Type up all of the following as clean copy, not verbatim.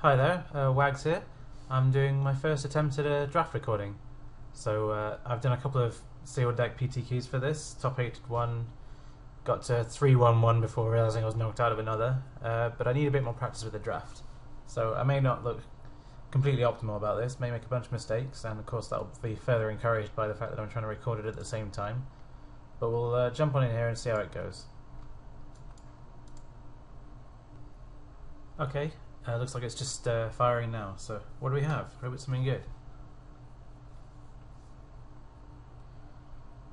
Hi there, Wagz here. I'm doing my first attempt at a draft recording. So I've done a couple of sealed deck PTQs for this, top 8 one, got to 3-1-1 before realising I was knocked out of another, but I need a bit more practice with the draft. So I may not look completely optimal about this, may make a bunch of mistakes, and of course that will be further encouraged by the fact that I'm trying to record it at the same time. But we'll jump on in here and see how it goes. Okay. Looks like it's just firing now, so what do we have? Hope it's something good.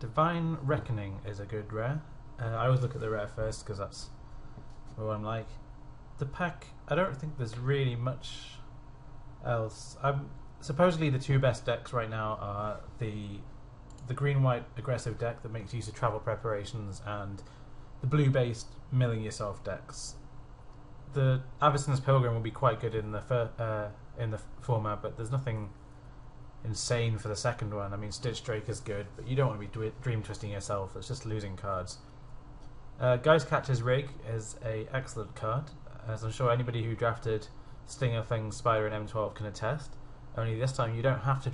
Divine Reckoning is a good rare. I always look at the rare first because that's what I'm like. The pack, I don't think there's really much else. Supposedly the two best decks right now are the green-white aggressive deck that makes use of travel preparations and the blue-based milling yourself decks. The Avacyn's Pilgrim will be quite good in the format, but there's nothing insane for the second one. I mean, Stitch Drake is good, but you don't want to be dream twisting yourself. It's just losing cards. Guy's Catcher's Rig is an excellent card, as I'm sure anybody who drafted Stinger, Fang, Spider, and M12 can attest. Only this time you don't have to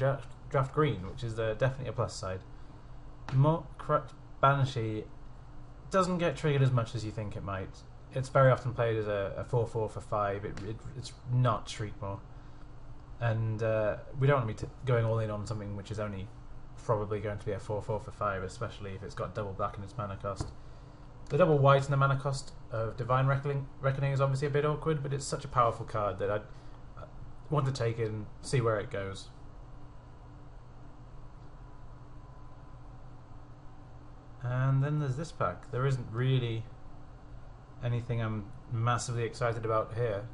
draft green, which is definitely a plus side. Corrupt Banshee doesn't get triggered as much as you think it might. It's very often played as a 4-4 for 5. It's not Shriekmaw. And we don't want to be going all in on something which is only probably going to be a 4-4 for 5, especially if it's got double black in its mana cost. The double white in the mana cost of Divine Reckoning is obviously a bit awkward, but it's such a powerful card that I want to take it and see where it goes. And then there's this pack. There isn't really anything I'm massively excited about here.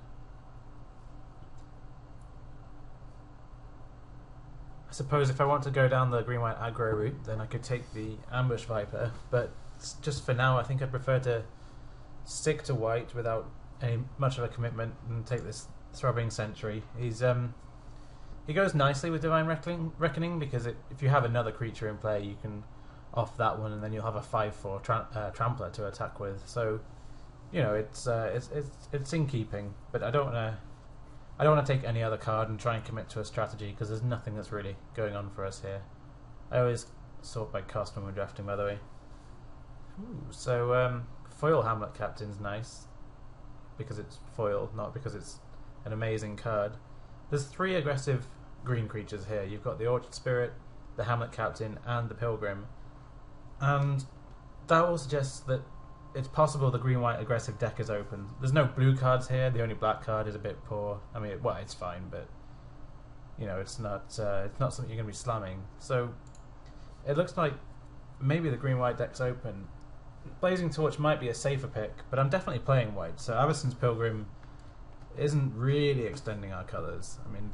I suppose if I want to go down the green-white aggro route, then I could take the Ambush Viper, but just for now I think I'd prefer to stick to white without much of a commitment and take this Throbbing Sentry. He goes nicely with Divine Reckoning because if you have another creature in play, you can off that one and then you'll have a 5-4 Trampler to attack with. So you know, it's in keeping, but I don't want to take any other card and try and commit to a strategy because there's nothing that's really going on for us here. I always sort by cost when we're drafting, by the way. Ooh, so foil Hamlet Captain's nice because it's foil, not because it's an amazing card. There's 3 aggressive green creatures here. You've got the Orchard Spirit, the Hamlet Captain, and the Pilgrim, and that all suggests that it's possible the green-white aggressive deck is open. There's no blue cards here. The only black card is a bit poor. I mean, well, it's fine, but you know, it's not something you're going to be slamming. So it looks like maybe the green-white deck's open. Blazing Torch might be a safer pick, but I'm definitely playing white. So Avacyn's Pilgrim isn't really extending our colours. I mean,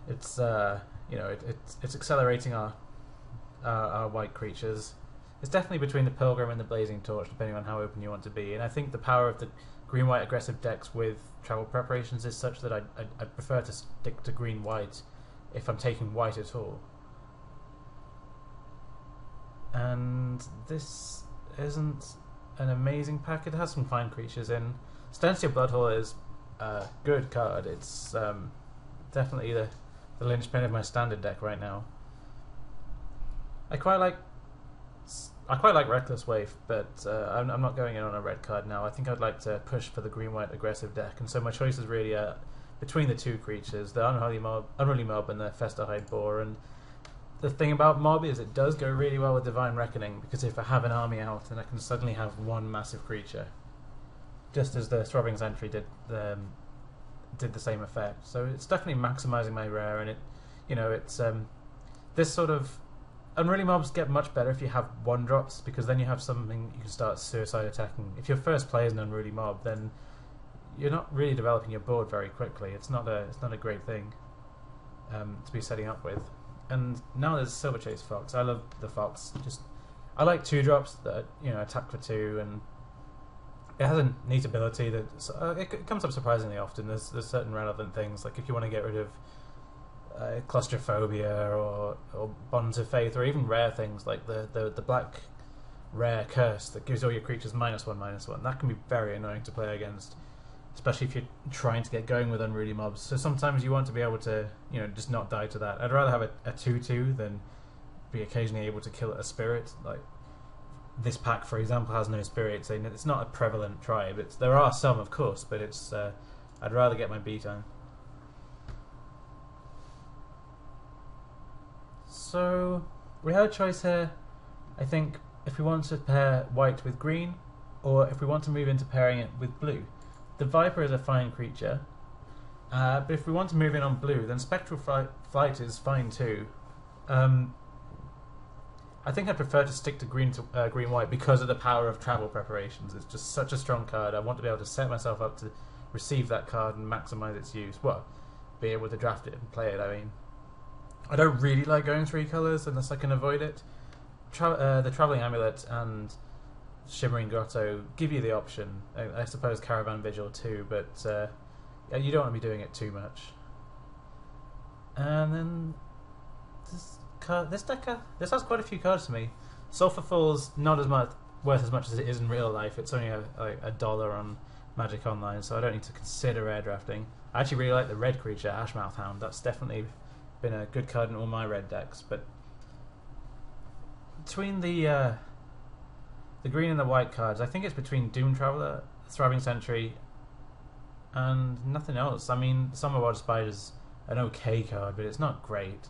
it's you know, it's accelerating our white creatures. It's definitely between the Pilgrim and the Blazing Torch, depending on how open you want to be. And I think the power of the green-white aggressive decks with travel preparations is such that I'd prefer to stick to green-white if I'm taking white at all. And this isn't an amazing pack. It has some fine creatures in. Stencia Bloodhole is a good card. It's definitely the linchpin of my standard deck right now. I quite like Reckless Wave, but I'm not going in on a red card now. I think I'd like to push for the green-white aggressive deck, and so my choice is really between the 2 creatures, the Unruly Mob and the Festerhide Boar. And the thing about Mob is it does go really well with Divine Reckoning, because if I have an army out, then I can suddenly have one massive creature, just as the Throbbing Sentry did the same effect. So it's definitely maximising my rare, and it's this sort of Unruly Mobs get much better if you have 1-drops, because then you have something you can start suicide attacking. If your first play is an Unruly Mob, then you're not really developing your board very quickly. It's not a great thing to be setting up with. And now there's Silver Chase Fox. I love the Fox. I like 2-drops that attack for 2, and it has a neat ability that it comes up surprisingly often. There's certain relevant things, like if you want to get rid of Claustrophobia or Bonds of Faith, or even rare things like the black rare curse that gives all your creatures -1/-1. That can be very annoying to play against. especially if you're trying to get going with unruly mobs. So sometimes you want to be able to, just not die to that. I'd rather have a 2/2 than be occasionally able to kill a spirit. Like this pack, for example, has no spirits. It's not a prevalent tribe. There are some, of course, but I'd rather get my beat on. So we have a choice here. I think if we want to pair white with green, or if we want to move into pairing it with blue. The Viper is a fine creature, but if we want to move in on blue, then Spectral Flight is fine too. I think I prefer to stick to green-white because of the power of travel preparations. It's just such a strong card. I want to be able to set myself up to receive that card and maximize its use. Well, be able to draft it and play it. I mean, I don't really like going 3 colors unless I can avoid it. The Traveling Amulet and Shimmering Grotto give you the option. I suppose Caravan Vigil too, but you don't want to be doing it too much. And then this deck has quite a few cards to me. Sulphur Fall's not as much worth as much as it is in real life. It's only $1 on Magic Online, so I don't need to consider air drafting. I actually really like the red creature, Ashmouth Hound. That's definitely been a good card in all my red decks. But between the green and the white cards, I think it's between Doom Traveler, Throbbing Sentry, and nothing else. I mean, Summer Wild Spider's an okay card, but it's not great.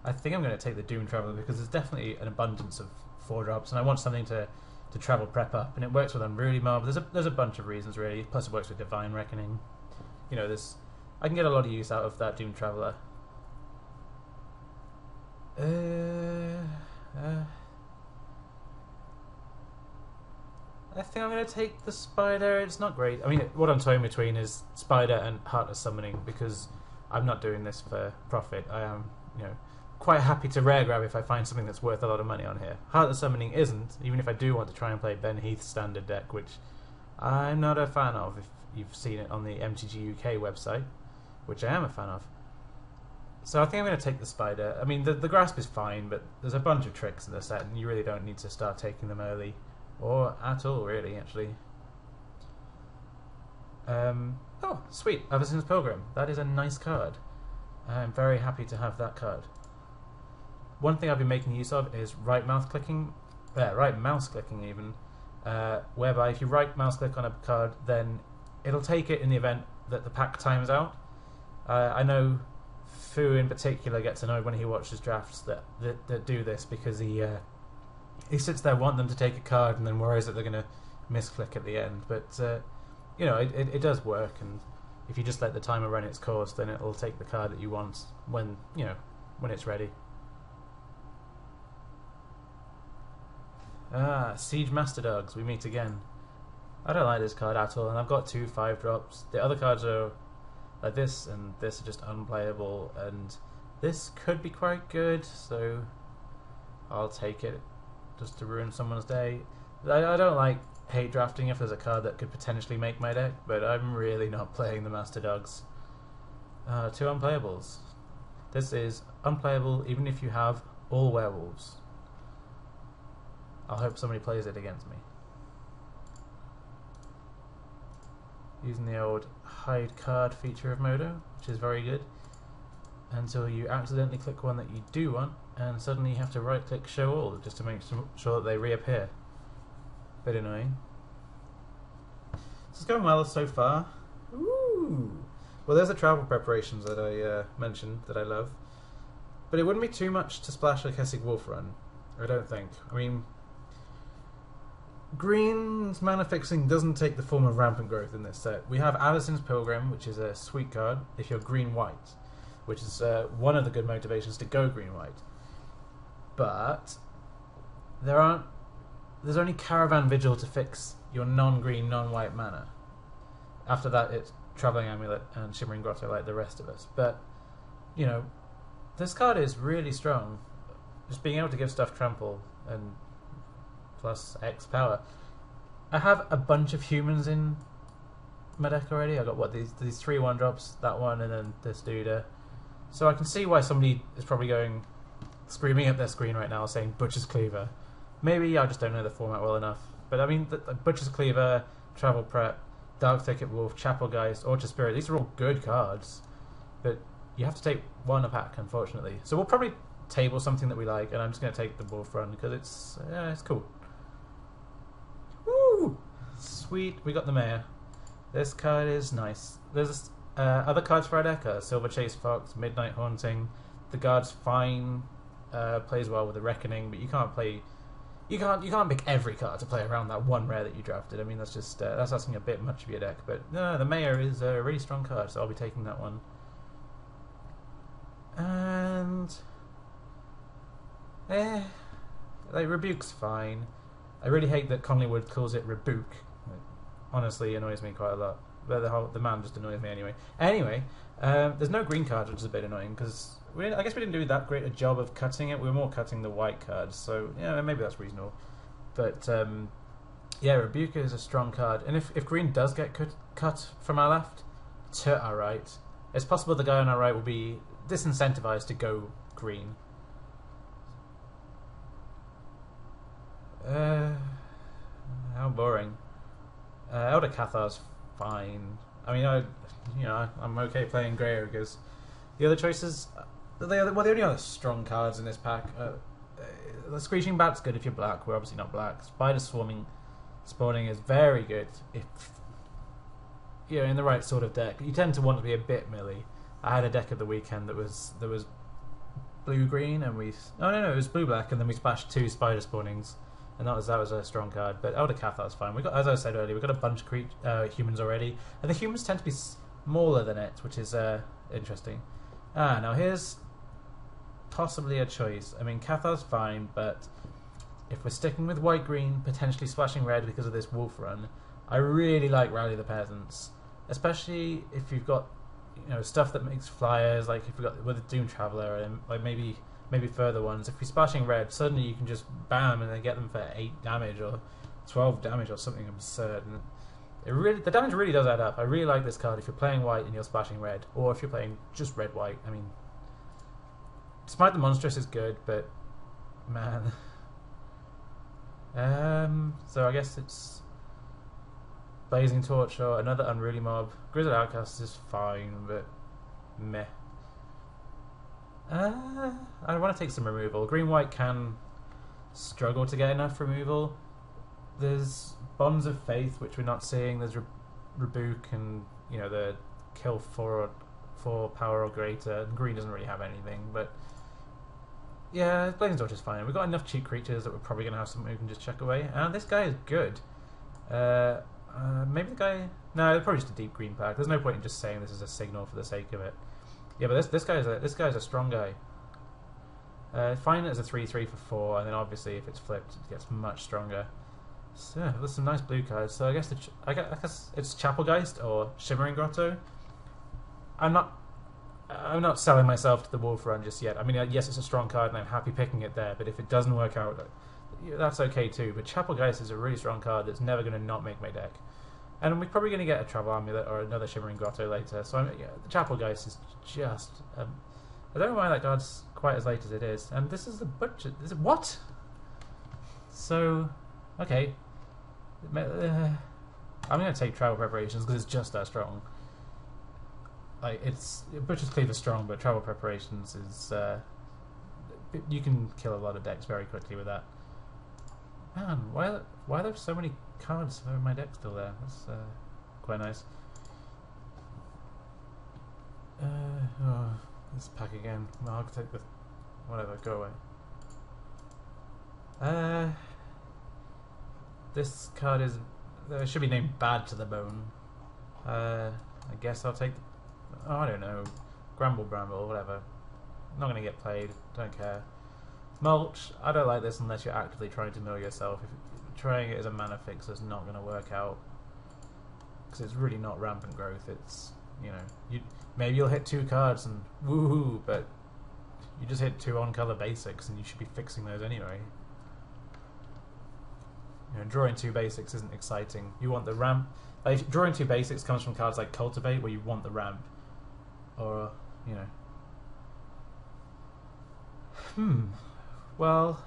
I think I'm going to take the Doom Traveler because there's definitely an abundance of 4-drops, and I want something to travel prep up, and it works with Unruly Mob. There's a bunch of reasons really. Plus, it works with Divine Reckoning. I can get a lot of use out of that Doom Traveler. I think I'm going to take the Spider. It's not great. I mean, what I'm toying between is Spider and Heartless Summoning because I'm not doing this for profit. I am, quite happy to rare grab if I find something that's worth a lot of money on here. Heartless Summoning isn't, even if I do want to try and play Ben Heath's standard deck, which I'm not a fan of if you've seen it on the MTG UK website, which I am a fan of. So I think I'm going to take the Spider. I mean, the Grasp is fine, but there's a bunch of tricks in the set, and you really don't need to start taking them early. Or at all, really, actually. Oh, sweet. Avacyn's Pilgrim. That is a nice card. I'm very happy to have that card. One thing I've been making use of is right mouse clicking even, whereby if you right mouse click on a card, then it'll take it in the event that the pack times out. I know Fu in particular gets annoyed when he watches drafts that do this because he sits there wanting them to take a card and then worries that they're going to misclick at the end. But it does work, and if you just let the timer run its course, then it'll take the card that you want when it's ready. Siege Master Dogs, we meet again. I don't like this card at all, and I've got 2 5-drops. The other cards are like this, and this are just unplayable, and this could be quite good, so I'll take it just to ruin someone's day. I don't like hate drafting if there's a card that could potentially make my deck, but I'm really not playing the Master Dogs. 2 unplayables. This is unplayable even if you have all werewolves. I'll hope somebody plays it against me. Using the old hide card feature of Modo, which is very good, until you accidentally click one that you do want, and suddenly you have to right click show all just to make sure that they reappear. Bit annoying. This is going well so far. Ooh. Well, there's the travel preparations that I mentioned that I love, but it wouldn't be too much to splash a Kessig Wolf Run, I don't think. I mean, green's mana fixing doesn't take the form of rampant growth in this set. We have Avacyn's Pilgrim, which is a sweet card if you're green-white, which is one of the good motivations to go green-white. But there's only Caravan Vigil to fix your non-green, non-white mana. After that, it's Traveling Amulet and Shimmering Grotto like the rest of us. But, this card is really strong. Just being able to give stuff trample and plus X power. I have a bunch of humans in my deck already. I got these 3 1-drops, that one, and then this dude. So I can see why somebody is probably screaming at their screen right now saying Butcher's Cleaver. Maybe I just don't know the format well enough. But I mean, the Butcher's Cleaver, Travel Prep, Dark Thicket Wolf, Chapelgeist, Orchard Spirit. These are all good cards, but you have to take one a pack, unfortunately. So we'll probably table something that we like, and I'm just going to take the Wolf Run because it's cool. Woo! Sweet, we got the Mayor. This card is nice. There's other cards for our deck: Silver Chase Fox, Midnight Haunting. The Guard's fine, plays well with the Reckoning, but you can't play. You can't pick every card to play around that one rare that you drafted. I mean, that's just that's asking a bit much of your deck. But no, the Mayor is a really strong card, so I'll be taking that one. And like Rebuke's fine. I really hate that Conleywood calls it Rebuke. It honestly annoys me quite a lot. But the man just annoys me anyway. Anyway, there's no green cards, which is a bit annoying because I guess we didn't do that great a job of cutting it. We were more cutting the white cards, so yeah, maybe that's reasonable. But yeah, Rebuke is a strong card, and if green does get cut from our left to our right, it's possible the guy on our right will be disincentivized to go green. How boring. Elder Cathar's fine. I mean, I'm okay playing Grey Ogres. The other choices, the only other strong cards in this pack. The Screeching Bat's good if you're black. We're obviously not black. Spider Spawning is very good if you're in the right sort of deck. You tend to want to be a bit melee. I had a deck of the weekend that was blue green, and it was blue black, and then we splashed 2 Spider Spawnings. And that was a strong card, but Elder Cathar's fine. We got, as I said earlier, we've got a bunch of humans already, and the humans tend to be smaller than it, which is interesting. Now here's possibly a choice. I mean, Cathar's fine, but if we're sticking with white-green, potentially splashing red because of this Wolf Run, I really like Rally the Peasants, especially if you've got stuff that makes flyers, like if we've got with a Doom Traveler, and like maybe further ones. If you're splashing red, suddenly you can just bam and then get them for 8 damage or 12 damage or something absurd. And the damage really does add up. I really like this card if you're playing white and you're splashing red, or if you're playing just red-white. I mean, Smite the Monstrous is good, but man. So I guess it's Blazing Torch or another Unruly Mob. Grizzled Outcast is fine, but meh. I want to take some removal. Green-white can struggle to get enough removal. There's Bonds of Faith, which we're not seeing. There's Rebuke and the kill 4 power or greater. Green doesn't really have anything, but yeah, Blazing Torch is fine. We've got enough cheap creatures that we're probably going to have something we can just chuck away. And this guy is good. Maybe the guy... No, they're probably just a deep green pack. There's no point in just saying this is a signal for the sake of it. Yeah, but this guy's a strong guy. Fine as a 3/3 for 4, and then obviously if it's flipped, it gets much stronger. So there's some nice blue cards. So I guess it's Chapelgeist or Shimmering Grotto. I'm not selling myself to the Wolf Run just yet. I mean, yes, it's a strong card, and I'm happy picking it there. But if it doesn't work out, that's okay too. But Chapelgeist is a really strong card that's never going to not make my deck. And we're probably going to get a Travel Amulet or another Shimmering Grotto later. So the Chapelgeist is just... I don't know why that card's quite as late as it is. And this is the Butcher... Is it what? So... Okay. I'm going to take Travel Preparations because it's just that strong. Like, it's... Butcher's Cleave is strong, but Travel Preparations is... you can kill a lot of decks very quickly with that. Man, why are there so many cards in my deck still there? That's quite nice. This pack again. No, I'll take the... Whatever, go away. This card is... It should be named Bad to the Bone. I guess I'll take... Oh, I don't know. Bramble, whatever. Not going to get played. Don't care. Mulch, I don't like this unless you're actively trying to mill yourself. If trying it as a mana fix is not going to work out. Because it's really not rampant growth. It's, maybe you'll hit 2 cards and woohoo, but you just hit 2 on-color basics and you should be fixing those anyway. Drawing 2 basics isn't exciting. You want the ramp. Like, drawing 2 basics comes from cards like Cultivate, where you want the ramp. Or, Well,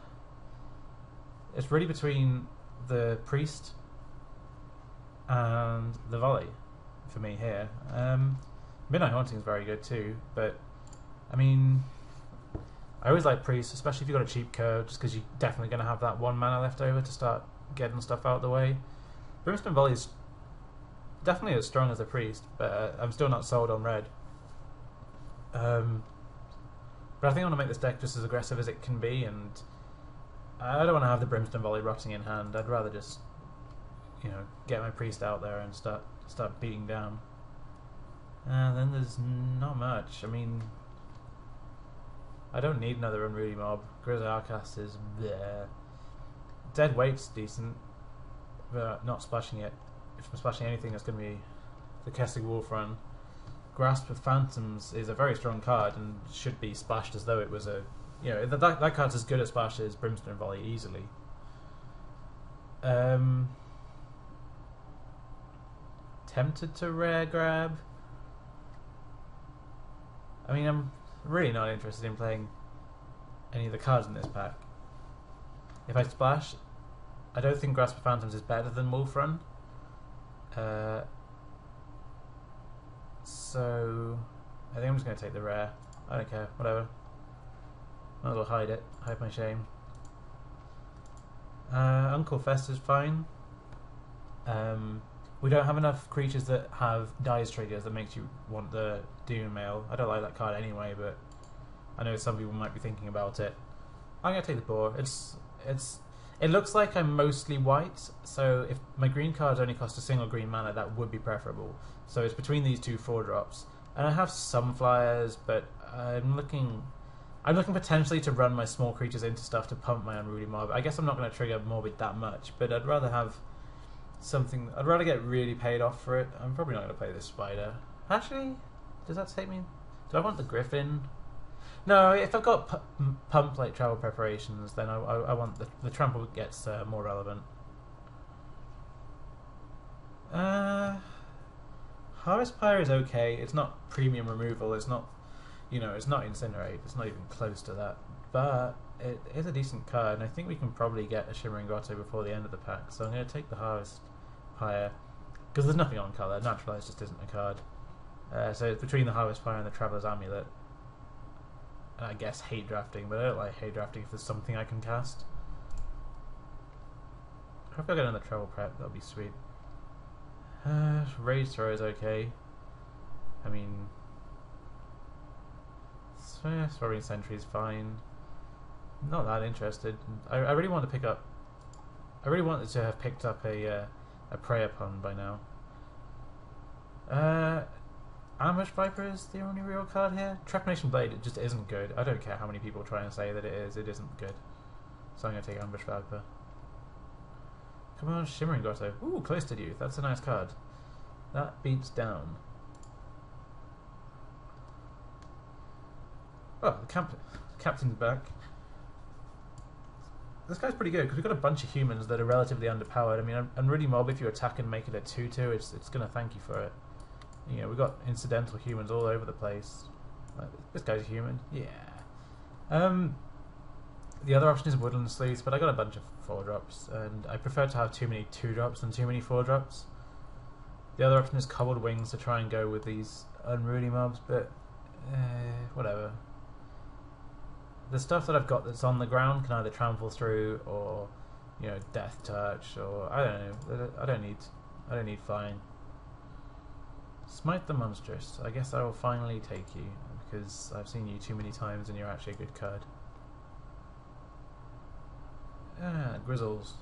it's really between the Priest and the volley for me here. Midnight Haunting is very good too, but I mean, I always like Priest, especially if you've got a cheap curve, just because you're definitely going to have that 1 mana left over to start getting stuff out of the way. Brimstone Volley is definitely as strong as the Priest, but I'm still not sold on red. But I think I want to make this deck just as aggressive as it can be, and I don't want to have the Brimstone Volley rotting in hand. I'd rather just, you know, get my Priest out there and start beating down. And then there's not much. I mean, I don't need another Unruly Mob. Grizzly Outcast is there. Dead Weight's decent, but not splashing it. If I'm splashing anything, it's going to be the Kessig Wolf run. Grasp of Phantoms is a very strong card and should be splashed as though it was a... You know, that card's as good at splash as Brimstone Volley, easily. Tempted to rare grab. I mean, I'm really not interested in playing any of the cards in this pack. If I splash, I don't think Grasp of Phantoms is better than Wolf Run. So I think I'm just going to take the rare. I don't care, whatever. Might as well hide it, hide my shame. Uncle Fest is fine. We don't have enough creatures that have dice triggers that makes you want the Doom Mail. I don't like that card anyway, but I know some people might be thinking about it. I'm going to take the boar. It looks like I'm mostly white, so if my green cards only cost a single green mana, that would be preferable. So it's between these two 4-drops. And I have some flyers, but I'm looking potentially to run my small creatures into stuff to pump my Unruly Mob. I guess I'm not going to trigger Morbid that much, but I'd rather have something... I'd rather get really paid off for it. I'm probably not going to play this Spider. Actually, does that take me... Do I want the Griffin? No, if I've got pump like travel preparations, then I want the trample gets more relevant. Harvest Pyre is okay. It's not premium removal. It's not, you know, it's not Incinerate. It's not even close to that. But it is a decent card, and I think we can probably get a Shimmering Grotto before the end of the pack. So I'm going to take the Harvest Pyre because there's nothing on colour. Naturalize just isn't a card. So it's between the Harvest Pyre and the Traveler's Amulet. I guess hate drafting, but I don't like hate drafting if there's something I can cast. I hope I get another travel prep, that would be sweet. Rage Throw is okay. I mean, Soaring Sentry is fine. Not that interested. I really want to pick up. I really wanted to have picked up a Prey Upon by now. Ambush Viper is the only real card here. Trepanation Blade, it just isn't good. I don't care how many people try and say that it is. It isn't good. So I'm going to take Ambush Viper. Come on, Shimmering Grotto. Ooh, Cloistered Youth. That's a nice card. That beats down. Oh, the Captain's back. This guy's pretty good because we've got a bunch of humans that are relatively underpowered. I mean, Unruly Mob, if you attack and make it a 2/2, it's going to thank you for it. You know, we've got incidental humans all over the place. This guy's a human. Yeah. The other option is Woodland Sleuth, but I got a bunch of 4-drops, and I prefer to have too many 2-drops than too many 4-drops. The other option is Cobbled Wings to try and go with these Unruly Mobs, but whatever. The stuff that I've got that's on the ground can either trample through, or, you know, Death Touch, or I don't know. I don't need flying. Smite the Monstrous. I guess I will finally take you, because I've seen you too many times and you're actually a good card. Grizzles.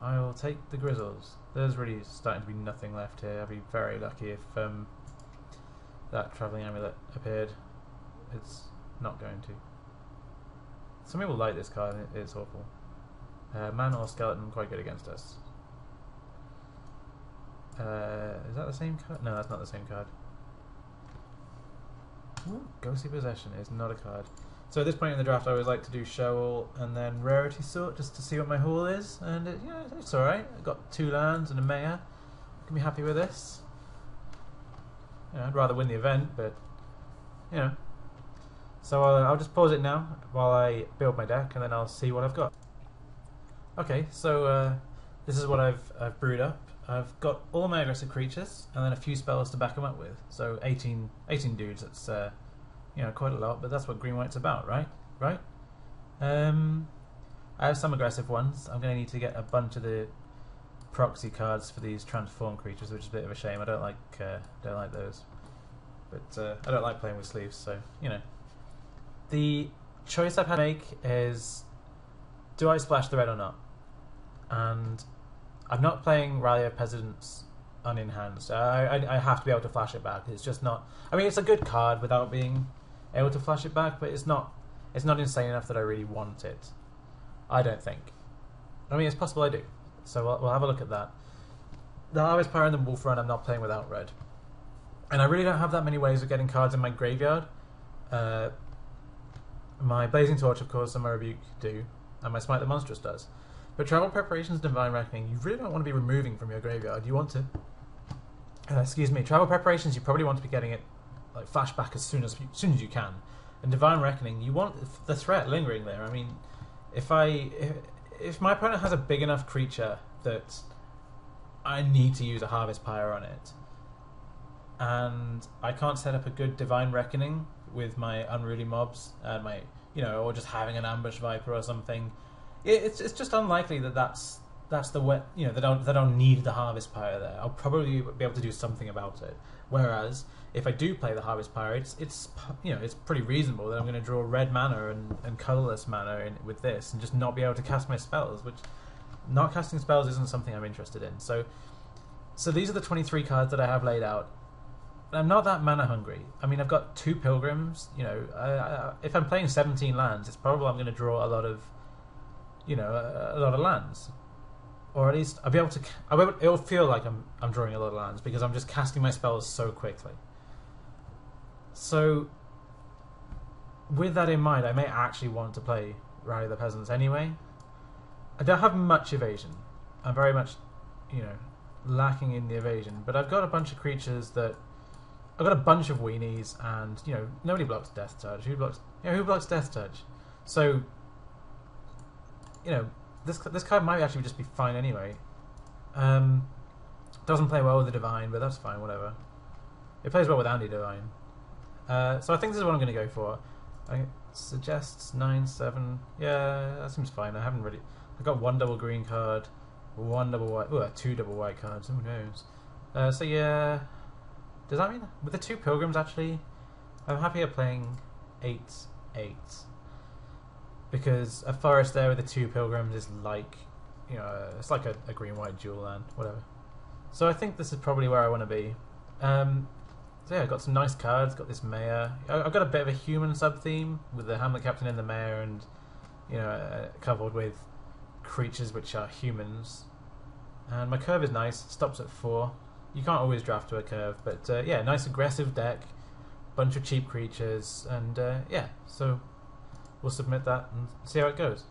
I will take the Grizzles. There's really starting to be nothing left here. I'd be very lucky if that Travelling Amulet appeared. It's not going to. Some people like this card, it's awful. Man or Skeleton, quite good against us. Is that the same card? No, that's not the same card. Ooh, Ghostly Possession is not a card. So at this point in the draft, I always like to do Shoal and then Rarity Sort just to see what my haul is, and yeah, it's alright. I've got 2 lands and a Maya. I can be happy with this. You know, I'd rather win the event, but you know. So I'll just pause it now while I build my deck, and then I'll see what I've got. Okay, so this is what I've brewed up. I've got all my aggressive creatures and then a few spells to back them up with. So 18 dudes. That's quite a lot, but that's what green white's about, right? Right. I have some aggressive ones. I'm going to need to get a bunch of the proxy cards for these transform creatures, which is a bit of a shame. I don't like those, but I don't like playing with sleeves. So the choice I've had to make is, do I splash the red or not? And I'm not playing Rally of Peasants unenhanced. I have to be able to flash it back. It's just not. I mean, it's a good card without being able to flash it back, but it's not insane enough that I really want it. I don't think. I mean, it's possible I do. So we'll have a look at that. The Harvest Pyre and the Wolf Run I'm not playing without red. And I really don't have that many ways of getting cards in my graveyard. My Blazing Torch, of course, and my Rebuke do, and my Smite the Monstrous does. But Travel Preparations and Divine Reckoning, you really don't want to be removing from your graveyard. You want to... Travel Preparations, you probably want to be getting it like flashback as soon as you can. And Divine Reckoning, you want the threat lingering there. I mean, if my opponent has a big enough creature that I need to use a Harvest Pyre on it, and I can't set up a good Divine Reckoning with my Unruly Mobs and my, or just having an Ambush Viper or something, it's just unlikely that's the way, that I'll need the Harvest Pyre there. I'll probably be able to do something about it. Whereas if I do play the Harvest Pyre, it's pretty reasonable that I'm going to draw red mana and colorless mana with this and just not be able to cast my spells, which not casting spells isn't something I'm interested in. So these are the 23 cards that I have laid out. I'm not that mana hungry. I mean, I've got 2 Pilgrims. If I'm playing 17 lands, it's probably I'm going to draw a lot of lands. Or at least I'll be able to. It'll feel like I'm drawing a lot of lands because I'm just casting my spells so quickly. So, with that in mind, I may actually want to play Rally the Peasants anyway. I don't have much evasion. I'm very much, lacking in the evasion. But I've got a bunch of creatures that. I've got a bunch of weenies, and nobody blocks Death Touch. Who blocks Death Touch? So, this card might actually just be fine anyway. Doesn't play well with the Divine, but that's fine, whatever. It plays well with Anti-Divine. So I think this is what I'm going to go for. I suggests 9/7. Yeah, that seems fine. I've got 1 double green card, 1 double white. 2 double white cards. Who knows? So yeah. Does that mean with the 2 Pilgrims actually? I'm happier playing 8/8. Because a forest there with the 2 Pilgrims is like, it's like a green-white dual land, whatever. So I think this is probably where I want to be. So yeah, I've got some nice cards, got this Mayor. I've got a bit of a human sub-theme with the Hamlet Captain and the Mayor and, covered with creatures which are humans. And my curve is nice, stops at 4. You can't always draft to a curve, but yeah, nice aggressive deck, bunch of cheap creatures, and yeah, so we'll submit that and see how it goes.